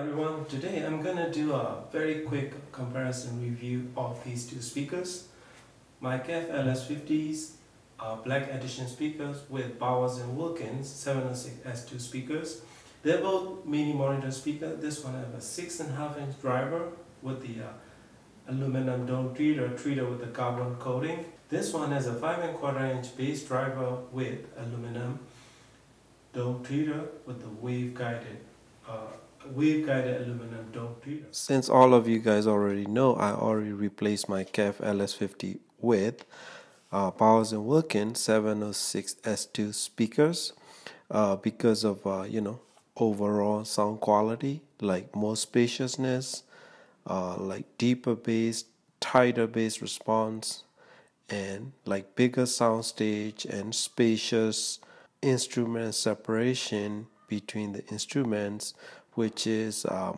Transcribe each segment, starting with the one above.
everyone, today I'm gonna do a very quick comparison review of these two speakers. My KEF LS50s are black edition speakers with Bowers & Wilkins 706S2 speakers. They're both mini monitor speakers. This one has a 6.5-inch driver with the aluminum dome treater with the carbon coating. This one has a 5.25-inch bass driver with aluminum dome treater with the wave-guided aluminum dome treater. Since all of you guys already know, I already replaced my KEF LS50 with Bowers & Wilkins 706S2 speakers because of overall sound quality, like more spaciousness, like deeper bass, tighter bass response, and like bigger soundstage and spacious instrument separation between the instruments, which is a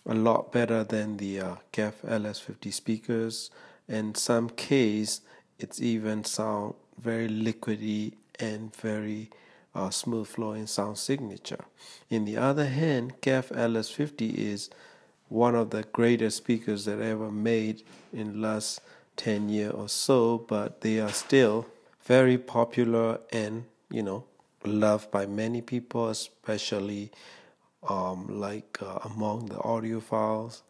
lot better than the KEF LS50 speakers. In some case, it's even sound very liquidy and very smooth flowing sound signature. In the other hand, KEF LS50 is one of the greatest speakers that ever made in the last 10 years or so, but they are still very popular and loved by many people, especially among the audiophiles.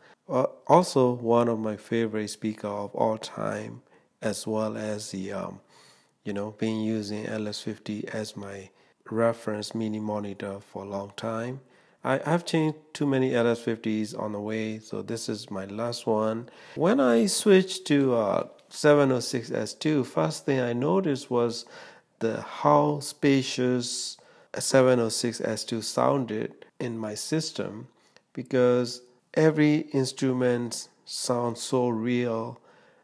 Also, one of my favorite speaker of all time, as well as the been using LS50 as my reference mini monitor for a long time. I've changed too many LS50s on the way, so this is my last one. When I switched to 706S2, first thing I noticed was how spacious 706S2 sounded in my system, because every instrument sounds so real.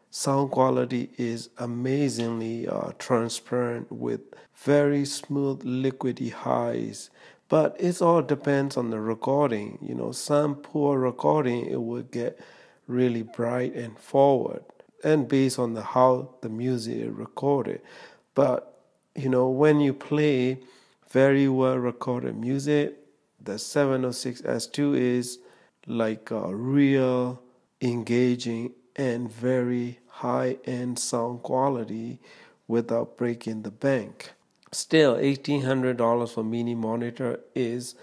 Sound quality is amazingly transparent with very smooth liquidy highs, but it all depends on the recording. Some poor recording, it will get really bright and forward, and based on how the music is recorded. But when you play very well recorded music, the 706S2 is like a real engaging and very high-end sound quality without breaking the bank. Still, $1,800 for mini monitor is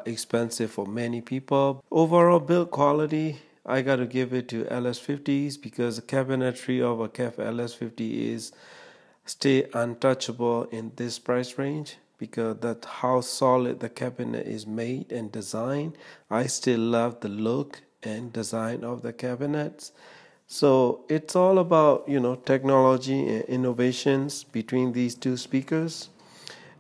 expensive for many people. Overall build quality, I got to give it to LS50s, because the cabinetry of a KEF LS50 is stay untouchable in this price range, because that's how solid the cabinet is made and designed. I still love the look and design of the cabinets. So it's all about technology and innovations between these two speakers.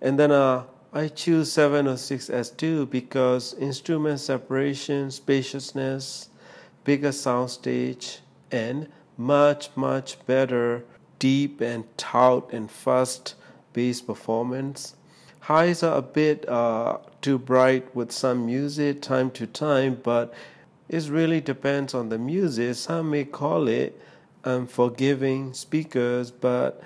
And then I choose 706S2 because instrument separation, spaciousness, bigger soundstage, and much better deep and taut and fast bass performance. Highs are a bit too bright with some music time to time, but it really depends on the music. Some may call it unforgiving speakers, but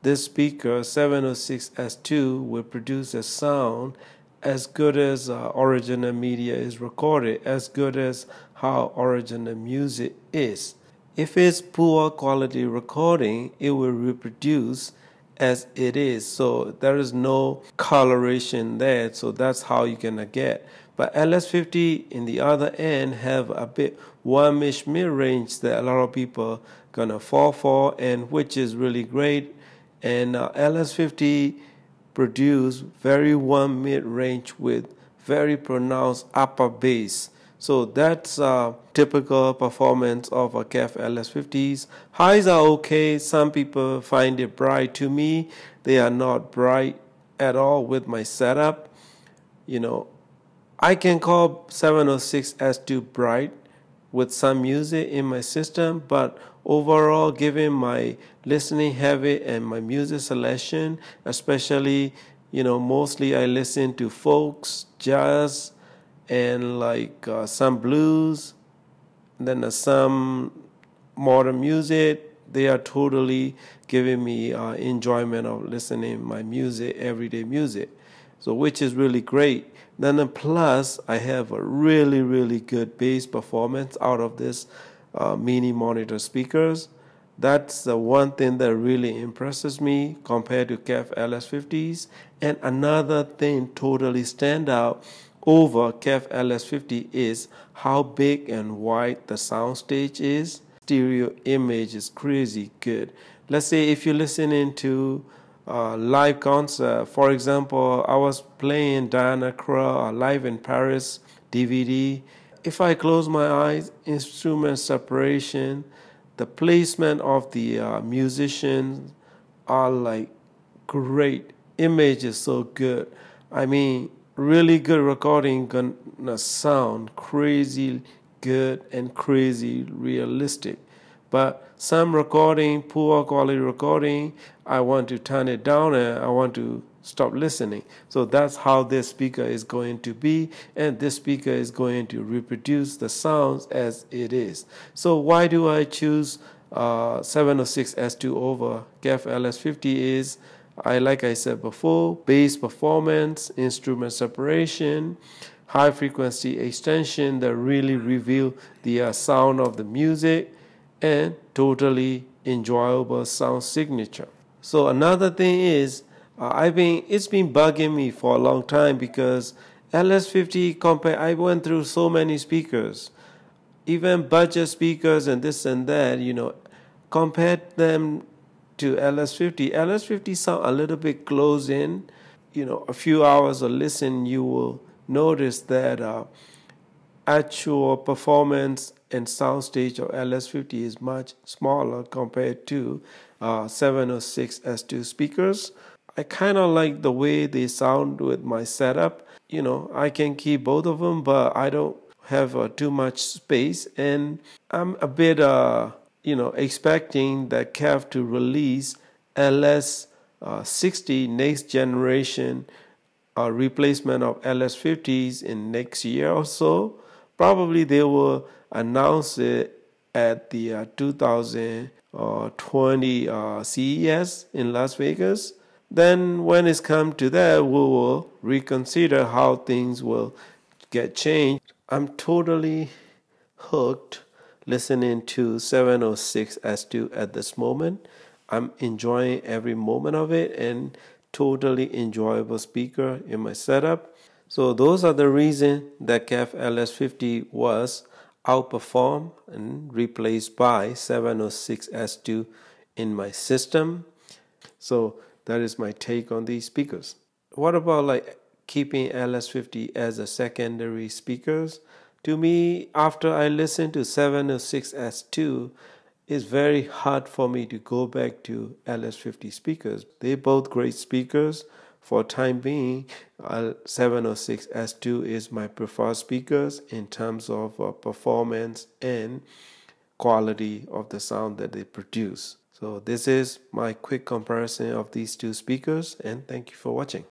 this speaker 706S2 will produce a sound as good as original media is recorded, as good as how original music is. If it's poor quality recording, it will reproduce as it is. So there is no coloration there. So that's how you're gonna get. But LS50 in the other end have a bit warmish mid-range that a lot of people gonna fall for, and which is really great. And LS50 produce very warm mid-range with very pronounced upper bass. So that's typical performance of a KEF LS50s. Highs are okay. Some people find it bright. To me, they are not bright at all with my setup. I can call 706S2 bright with some music in my system, but overall, given my listening habit and my music selection, especially, mostly I listen to folks, jazz, and some blues, then some modern music. They are totally giving me enjoyment of listening my music, everyday music. so which is really great. Then plus I have a really good bass performance out of this mini monitor speakers. That's the one thing that really impresses me compared to KEF LS50s. And another thing totally stand out over KEF LS50 is how big and wide the soundstage is. Stereo image is crazy good. Let's say if you're listening to live concert, for example, I was playing Diana Krall Live in Paris DVD. If I close my eyes, instrument separation, the placement of the musicians are like great. Image is so good. I mean, really good recording gonna sound crazy good and crazy realistic. But some recording, poor quality recording, I want to turn it down and I want to stop listening. So that's how this speaker is going to be, and this speaker is going to reproduce the sounds as it is. So why do I choose 706S2 over KEF LS50 is, like I said before, bass performance, instrument separation, high frequency extension that really reveal the sound of the music, and totally enjoyable sound signature. So another thing is, it's been bugging me for a long time because LS50 I went through so many speakers, even budget speakers and this and that, compared them to LS50. LS50 sound a little bit close in, a few hours of listen, you will notice that actual performance and soundstage of LS50 is much smaller compared to 706S2 speakers. I kind of like the way they sound with my setup. I can keep both of them, but I don't have too much space, and I'm a bit expecting that KEF to release LS60 next generation replacement of LS50s in next year or so. Probably they will announce it at the 2020 CES in Las Vegas. Then when it's come to that, we will reconsider how things will get changed. I'm totally hooked listening to 706S2 at this moment. I'm enjoying every moment of it, and totally enjoyable speaker in my setup. So those are the reasons that KEF LS50 was outperformed and replaced by 706S2 in my system. So that is my take on these speakers. What about like keeping LS50 as a secondary speakers? To me, after I listen to 706S2, it's very hard for me to go back to LS50 speakers. They're both great speakers. For time being, 706S2 is my preferred speakers in terms of performance and quality of the sound that they produce. So this is my quick comparison of these two speakers, and thank you for watching.